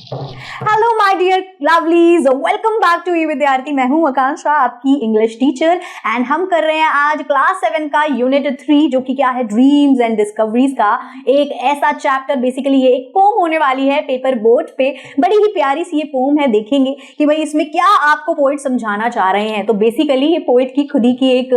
Hello my dear lovelies, welcome back to Vidyarthi. मैं हूं आकांक्षा, आपकी इंग्लिश टीचर, एंड हम कर रहे हैं आज क्लास 7 का यूनिट 3, जो कि क्या है, ड्रीम्स एंड डिस्कवरीज का एक ऐसा चैप्टर। बेसिकली ये एक पोम होने वाली है पेपर बोट पे। बड़ी ही प्यारी सी ये पोम है, देखेंगे कि भाई इसमें क्या आपको पोइट समझाना चाह रहे हैं। तो बेसिकली ये पोइट की खुद ही की एक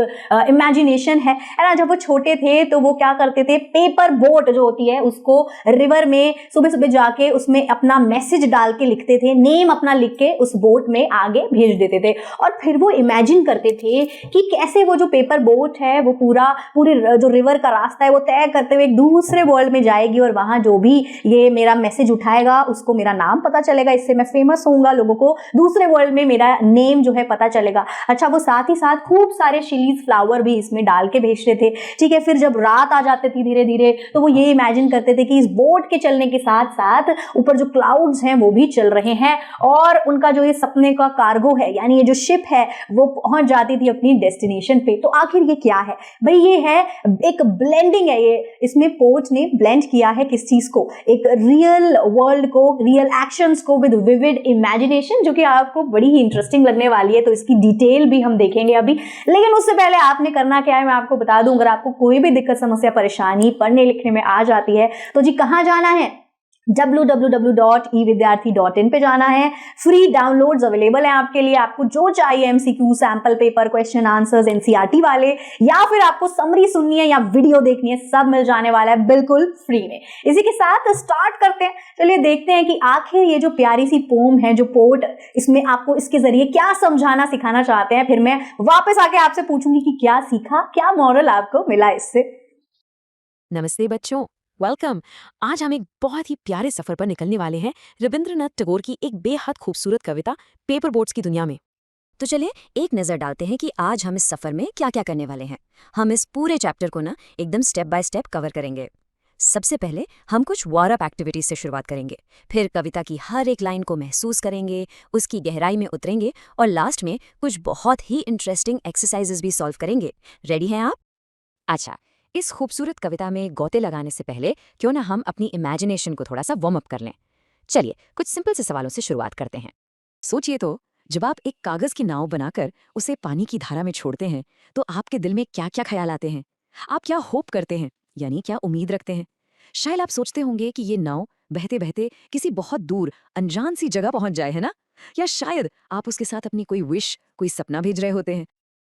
इमेजिनेशन है ना। जब वो छोटे थे तो वो क्या करते थे, पेपर बोट जो होती है उसको रिवर में सुबह सुबह जाके उसमें अपना मैसेज डाल के लिखते थे, नेम अपना लिख के उस बोट में आगे भेज देते थे। और फिर वो इमेजिन करते थे कि कैसे वो जो पेपर बोट है वो पूरी जो रिवर का रास्ता है वो तय करते हुए एक दूसरे वर्ल्ड में जाएगी, और वहां जो भी ये मेरा मैसेज उठाएगा उसको मेरा नाम पता चलेगा, इससे मैं फेमस होऊंगा, लोगों को दूसरे वर्ल्ड में मेरा नेम जो है पता चलेगा। अच्छा, वो साथ ही साथ खूब सारे चिलीज फ्लावर भी इसमें डाल के भेजते थे। ठीक है, फिर जब रात आ जाती थी धीरे धीरे तो वो ये इमेजिन करते थे कि इस बोट के चलने के साथ साथ ऊपर जो क्लाउड्स हैं वो भी चल रहे हैं, और उनका जो ये सपने का कार्गो है, यानी ये जो शिप है, वो पहुंच जाती थी अपनी डेस्टिनेशन पे। तो आखिर ये क्या है भाई? ये है एक ब्लेंडिंग है। ये इसमें पोर्ट ने ब्लेंड किया है किस चीज को, एक रियल वर्ल्ड को, रियल एक्शंस को विद विविड इमेजिनेशन, जो कि आपको बड़ी ही इंटरेस्टिंग लगने वाली है। तो इसकी डिटेल भी हम देखेंगे अभी, लेकिन उससे पहले आपने करना क्या है मैं आपको बता दूं। अगर आपको कोई भी दिक्कत, समस्या, परेशानी पढ़ने लिखने में आ जाती है तो जी कहां जाना है? www.evidyarthi.in पे जाना है। फ्री डाउनलोड्स अवेलेबल हैं आपके लिए। आपको जो चाहिए, MCQ, sample paper, question answers NCERT वाले, या फिर आपको समरी सुननी है या वीडियो देखनी है, सब मिल जाने वाला है बिल्कुल फ्री में। इसी के साथ स्टार्ट करते हैं। चलिए देखते हैं कि आखिर ये जो प्यारी सी पोम है, जो पोर्ट इसमें आपको इसके जरिए क्या समझाना सिखाना चाहते हैं। फिर मैं वापस आके आपसे पूछूंगी कि क्या सीखा, क्या मॉरल आपको मिला इससे। नमस्ते बच्चों, वेलकम। आज हम एक बहुत ही प्यारे सफर पर निकलने वाले हैं रविंद्रनाथ टैगोर की एक बेहद खूबसूरत कविता पेपर बोट्स की दुनिया में। तो चलिए एक नजर डालते हैं कि आज हम इस सफर में क्या क्या करने वाले हैं। हम इस पूरे चैप्टर को ना एकदम स्टेप बाय स्टेप कवर करेंगे। सबसे पहले हम कुछ वार्म अप एक्टिविटीज से शुरुआत करेंगे, फिर कविता की हर एक लाइन को महसूस करेंगे, उसकी गहराई में उतरेंगे, और लास्ट में कुछ बहुत ही इंटरेस्टिंग एक्सरसाइजेस भी सॉल्व करेंगे। रेडी हैं आप? अच्छा, इस खूबसूरत कविता में गोते लगाने से पहले क्यों ना हम अपनी इमेजिनेशन को थोड़ा सा वार्म अप कर लें। चलिए कुछ सिंपल से सवालों से शुरुआत करते हैं। सोचिए तो, जब आप एक कागज की नाव बनाकर उसे पानी की धारा में छोड़ते हैं तो आपके दिल में क्या क्या ख्याल आते हैं? आप क्या होप करते हैं, यानी क्या उम्मीद रखते हैं? शायद आप सोचते होंगे कि ये नाव बहते बहते किसी बहुत दूर अनजान सी जगह पहुंच जाए, है ना? या शायद आप उसके साथ अपनी कोई विश, कोई सपना भेज रहे होते हैं।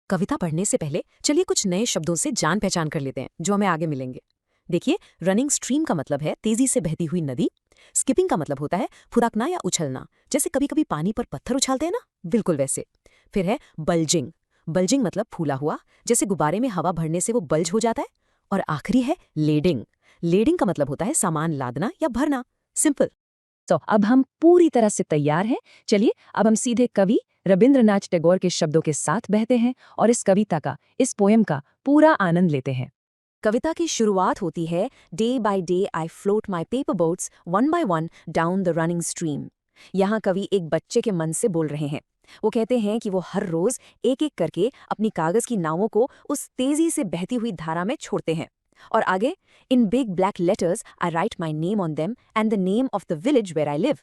कविता पढ़ने से पहले चलिए कुछ नए शब्दों से जान पहचान कर लेते हैं जो हमें आगे मिलेंगे। देखिए, रनिंग स्ट्रीम का मतलब है तेजी से बहती हुई नदी। स्किपिंग का मतलब होता है फुदकना या उछलना, जैसे कभी कभी पानी पर पत्थर उछालते हैं ना, बिल्कुल वैसे। फिर है बल्जिंग। बल्जिंग मतलब फूला हुआ, जैसे गुब्बारे में हवा भरने से वो बल्ज हो जाता है। और आखिरी है लेडिंग। लेडिंग का मतलब होता है सामान लादना या भरना, सिंपल। तो अब हम पूरी तरह से तैयार हैं। चलिए अब हम सीधे कवि रविंद्रनाथ टैगोर के शब्दों के साथ बहते हैं और इस कविता का, इस पोएम का पूरा आनंद लेते हैं। कविता की शुरुआत होती है, day by day I float my paper boats one by one down the running stream. यहाँ कवि एक बच्चे के मन से बोल रहे हैं। वो कहते हैं कि वो हर रोज एक एक करके अपनी कागज की नावों को उस तेजी से बहती हुई धारा में छोड़ते हैं। और आगे, in big black letters I write my name on them and the name of the village where I live.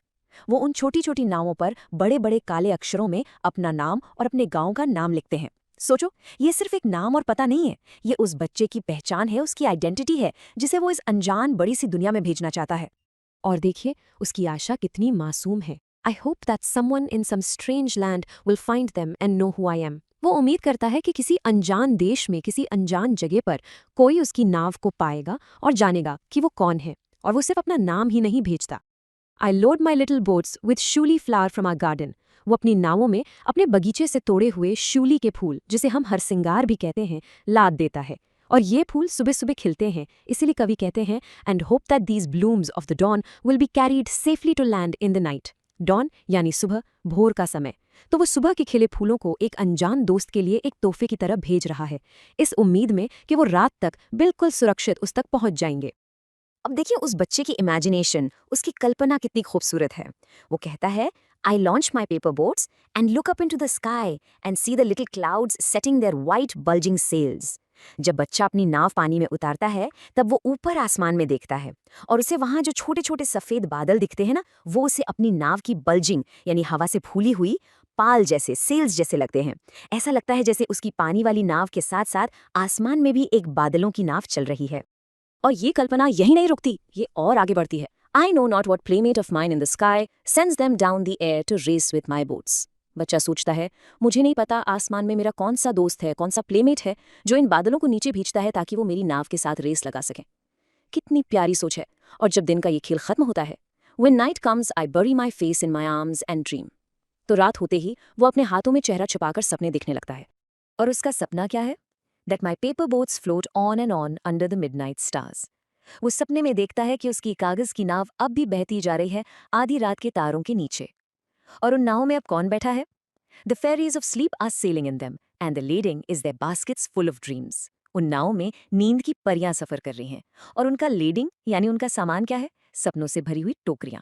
वो उन छोटी छोटी नावों पर बड़े बड़े काले अक्षरों में अपना नाम और अपने गांव का नाम लिखते हैं। सोचो, ये सिर्फ एक नाम और पता नहीं है, ये उस बच्चे की पहचान है, उसकी आइडेंटिटी है, जिसे वो इस अनजान बड़ी सी दुनिया में भेजना चाहता है। और देखिए, उसकी आशा कितनी मासूम है। I hope that someone in some strange land will find them and know who I am. वो उम्मीद करता है कि किसी अनजान देश में, किसी अनजान जगह पर कोई उसकी नाव को पाएगा और जानेगा कि वो कौन है। और वो सिर्फ अपना नाम ही नहीं भेजता। I load my little boats with shiuli flower from our garden. वो अपनी नावों में अपने बगीचे से तोड़े हुए शूली के फूल, जिसे हम हरसिंगार भी कहते हैं, लाद देता है। और ये फूल सुबह सुबह खिलते हैं, इसीलिए कवि कहते हैं, and hope that these blooms of the dawn will be carried safely to land in the night. Dawn यानी सुबह, भोर का समय। तो वो सुबह के खिले फूलों को एक अनजान दोस्त के लिए एक तोहफे की तरह भेज रहा है, इस उम्मीद में कि वो रात तक बिल्कुल सुरक्षित उस तक पहुंच जाएंगे। अब देखिए उस बच्चे की इमेजिनेशन, उसकी कल्पना कितनी खूबसूरत है। वो कहता है, I launch my paper boats and look up into the sky and see the little clouds setting their white bulging sails. जब बच्चा अपनी नाव पानी में उतारता है तब वो ऊपर आसमान में देखता है और उसे वहां जो छोटे छोटे सफेद बादल दिखते हैं ना, वो उसे अपनी नाव की बल्जिंग यानी हवा से फूली हुई पाल जैसे, सेल्स जैसे लगते हैं। ऐसा लगता है जैसे उसकी पानी वाली नाव के साथ साथ आसमान में भी एक बादलों की नाव चल रही है। और ये कल्पना यही नहीं रुकती, ये और आगे बढ़ती है। I know not what playmate of mine in the sky sends them down the air to race with my boats. बच्चा सोचता है, मुझे नहीं पता आसमान में मेरा कौन सा दोस्त है, कौन सा प्लेमेट है जो इन बादलों को नीचे भींचता है ताकि वो मेरी नाव के साथ रेस लगा सके। कितनी प्यारी सोच है। और जब दिन का ये खेल खत्म होता है, When night comes, I bury my face in my arms and dream. तो रात होते ही वो अपने हाथों में चेहरा छुपाकर सपने देखने लगता है। और उसका सपना क्या है? That my paper boats float on and on under the midnight stars. वो सपने में देखता है कि उसकी कागज की नाव अब भी बहती जा रही है आधी रात के तारों के नीचे। और उन नावों में अब कौन बैठा है? The fairies of sleep are sailing in them, and the lading is their baskets full of dreams. उन नावों में नींद की परियां सफर कर रही हैं और उनका लेडिंग यानी उनका सामान क्या है? सपनों से भरी हुई टोकरियां।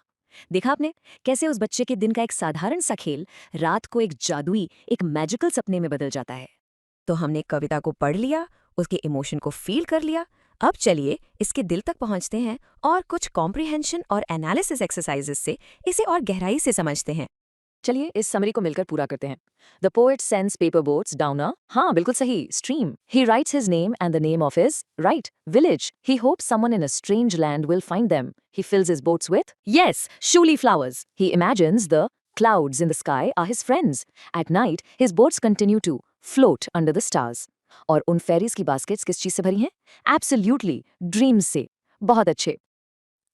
देखा आपने कैसे उस बच्चे के दिन का एक साधारण सा खेल रात को एक जादुई, एक मैजिकल सपने में बदल जाता है। तो हमने कविता को पढ़ लिया, उसके इमोशन को फील कर लिया। अब चलिए इसके दिल तक पहुंचते हैं और कुछ कॉम्प्रिहेंशन और एनालिसिस एक्सरसाइजेस से इसे और गहराई से समझते हैं। चलिए इस समरी को मिलकर पूरा करते हैं। The poet sends paper boats down a, हाँ बिल्कुल सही, stream. He writes his name and the name of his right village. He hopes someone in a strange land will find them. He fills his boats with yes shiuli flowers. He imagines the clouds in the sky are his friends. At night, his boats continue to float under the stars. और उन fairies की baskets किस चीज से भरी हैं? Absolutely, dreams से। बहुत अच्छे।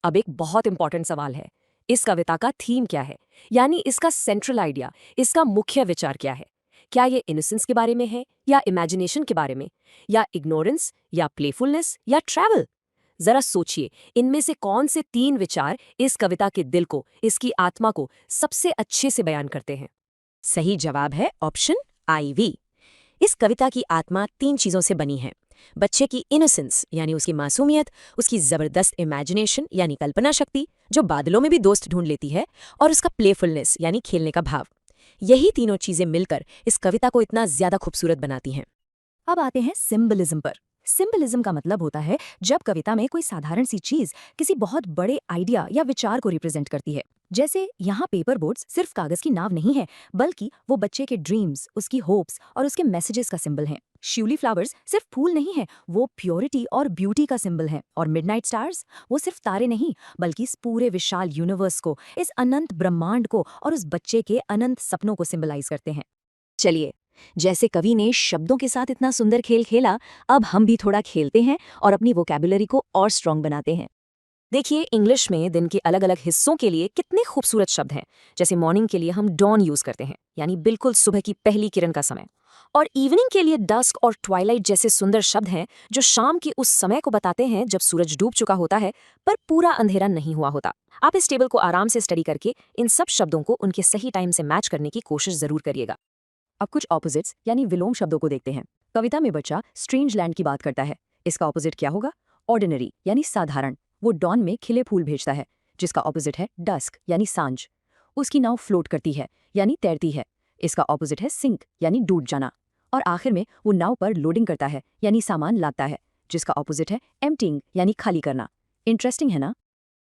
अब एक बहुत इंपॉर्टेंट सवाल है, इस कविता का थीम क्या है? यानी इसका सेंट्रल आइडिया, इसका मुख्य विचार क्या है? क्या ये इनोसेंस के बारे में है, या इमेजिनेशन के बारे में, या इग्नोरेंस, या प्लेफुलनेस, या ट्रैवल? जरा सोचिए, इनमें से कौन से 3 विचार इस कविता के दिल को, इसकी आत्मा को सबसे अच्छे से बयान करते हैं? सही जवाब है ऑप्शन IV। इस कविता की आत्मा 3 चीजों से बनी है। बच्चे की इनोसेंस यानी उसकी मासूमियत, उसकी जबरदस्त इमेजिनेशन यानी कल्पना शक्ति जो बादलों में भी दोस्त ढूंढ लेती है, और उसका प्लेफुलनेस यानी खेलने का भाव। यही तीनों चीजें मिलकर इस कविता को इतना ज्यादा खूबसूरत बनाती हैं। अब आते हैं सिंबलिज्म पर। सिंबलिज्म का मतलब होता है जब कविता में कोई साधारण सी चीज किसी बहुत बड़े आइडिया या विचार को रिप्रेजेंट करती है। जैसे यहाँ पेपर बोट्स सिर्फ कागज की नाव नहीं है, बल्कि वो बच्चे के ड्रीम्स, उसकी होप्स और उसके मैसेजेस का सिंबल हैं। श्यूली फ्लावर्स सिर्फ फूल नहीं है, वो प्योरिटी और ब्यूटी का सिंबल है। और मिडनाइट स्टार्स वो सिर्फ तारे नहीं, बल्कि इस पूरे विशाल यूनिवर्स को, इस अनंत ब्रह्मांड को और उस बच्चे के अनंत सपनों को सिंबलाइज करते हैं। चलिए, जैसे कवि ने शब्दों के साथ इतना सुंदर खेल खेला, अब हम भी थोड़ा खेलते हैं और अपनी वोकैबुलरी को और स्ट्रॉन्ग बनाते हैं। देखिए, इंग्लिश में दिन के अलग अलग हिस्सों के लिए कितने खूबसूरत शब्द हैं। जैसे मॉर्निंग के लिए हम डॉन यूज करते हैं, यानी बिल्कुल सुबह की पहली किरण का समय। और इवनिंग के लिए डस्क और ट्वाइलाइट जैसे सुंदर शब्द हैं जो शाम के उस समय को बताते हैं जब सूरज डूब चुका होता है पर पूरा अंधेरा नहीं हुआ होता। आप इस टेबल को आराम से स्टडी करके इन सब शब्दों को उनके सही टाइम से मैच करने की कोशिश जरूर करिएगा। अब कुछ ऑपोजिट्स यानी विलोम शब्दों को देखते हैं। कविता में बच्चा स्ट्रेंज लैंड की बात करता है, इसका ऑपोजिट क्या होगा? ऑर्डिनरी यानी साधारण। वो डॉन में खिले फूल भेजता है, जिसका ऑपोजिट है डस्क यानी सांझ। उसकी नाव फ्लोट करती है यानी तैरती है, इसका ऑपोजिट है सिंक यानी डूब जाना। और आखिर में वो नाव पर लोडिंग करता है यानी सामान लाता है, जिसका ऑपोजिट है एम्प्टिंग यानी खाली करना। इंटरेस्टिंग है ना?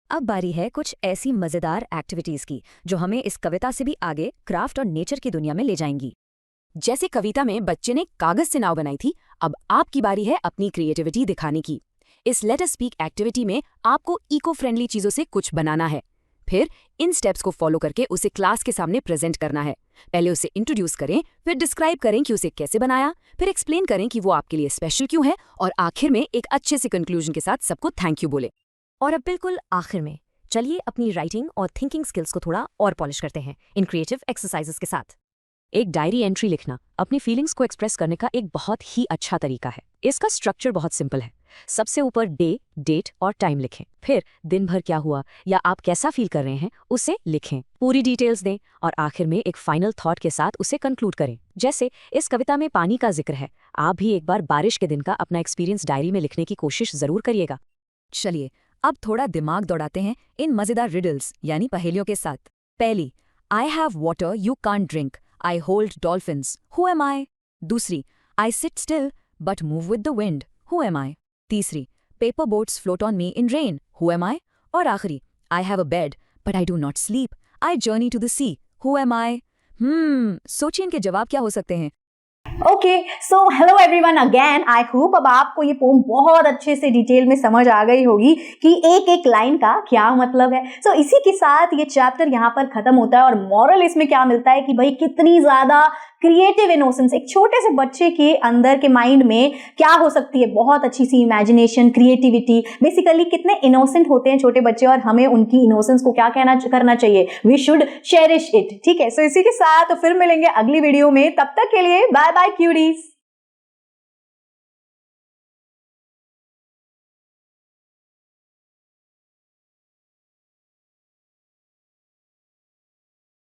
अब बारी है कुछ ऐसी मजेदार एक्टिविटीज की जो हमें इस कविता से भी आगे क्राफ्ट और नेचर की दुनिया में ले जाएंगी। जैसे कविता में बच्चे ने कागज से नाव बनाई थी, अब आपकी बारी है अपनी क्रिएटिविटी दिखाने की। इस लेट अस स्पीक एक्टिविटी में आपको इको फ्रेंडली चीजों से कुछ बनाना है। फिर इन स्टेप्स को फॉलो करके उसे क्लास के सामने प्रेजेंट करना है। पहले उसे इंट्रोड्यूस करें, फिर डिस्क्राइब करें कि उसे कैसे बनाया, फिर एक्सप्लेन करें कि वो आपके लिए स्पेशल क्यों है, और आखिर में एक अच्छे से कंक्लूजन के साथ सबको थैंक यू बोले। और अब बिल्कुल आखिर में चलिए अपनी राइटिंग और थिंकिंग स्किल्स को थोड़ा और पॉलिश करते हैं इन क्रिएटिव एक्सरसाइजेस के साथ। एक डायरी एंट्री लिखना अपनी फीलिंग्स को एक्सप्रेस करने का एक बहुत ही अच्छा तरीका है। इसका स्ट्रक्चर बहुत सिंपल है। सबसे ऊपर डे, डेट और टाइम लिखें। फिर दिन भर क्या हुआ या आप कैसा फील कर रहे हैं उसे लिखें, पूरी डिटेल्स दें, और आखिर में एक फाइनल थॉट के साथ उसे कंक्लूड करें। जैसे इस कविता में पानी का जिक्र है, आप भी एक बार बारिश के दिन का अपना एक्सपीरियंस डायरी में लिखने की कोशिश जरूर करिएगा। चलिए अब थोड़ा दिमाग दौड़ाते हैं इन मजेदार रिडल्स यानी पहेलियों के साथ। पहली, I have water you can't drink, I hold dolphins. Who am I? दूसरी, I sit still but move with the wind. Who am I? तीसरी, paper boats float on me in rain. Who am I? और आखिरी, I have a bed, but I do not sleep. I journey to the sea. Who am I? सोचिए इनके जवाब क्या हो सकते हैं? Okay so hello everyone again. I hope अब आपको ये पोम बहुत अच्छे से डिटेल में समझ आ गई होगी कि एक एक लाइन का क्या मतलब है। सो इसी के साथ ये चैप्टर यहाँ पर खत्म होता है और मॉरल इसमें क्या मिलता है कि भाई कितनी ज्यादा क्रिएटिव इनोसेंस एक छोटे से बच्चे के अंदर के माइंड में क्या हो सकती है। बहुत अच्छी सी इमेजिनेशन, क्रिएटिविटी, बेसिकली कितने इनोसेंट होते हैं छोटे बच्चे और हमें उनकी इनोसेंस को क्या करना चाहिए, वी शुड चेरिश इट। ठीक है, सो इसी के साथ फिर मिलेंगे अगली वीडियो में, तब तक के लिए बाय बाय क्यूरीज।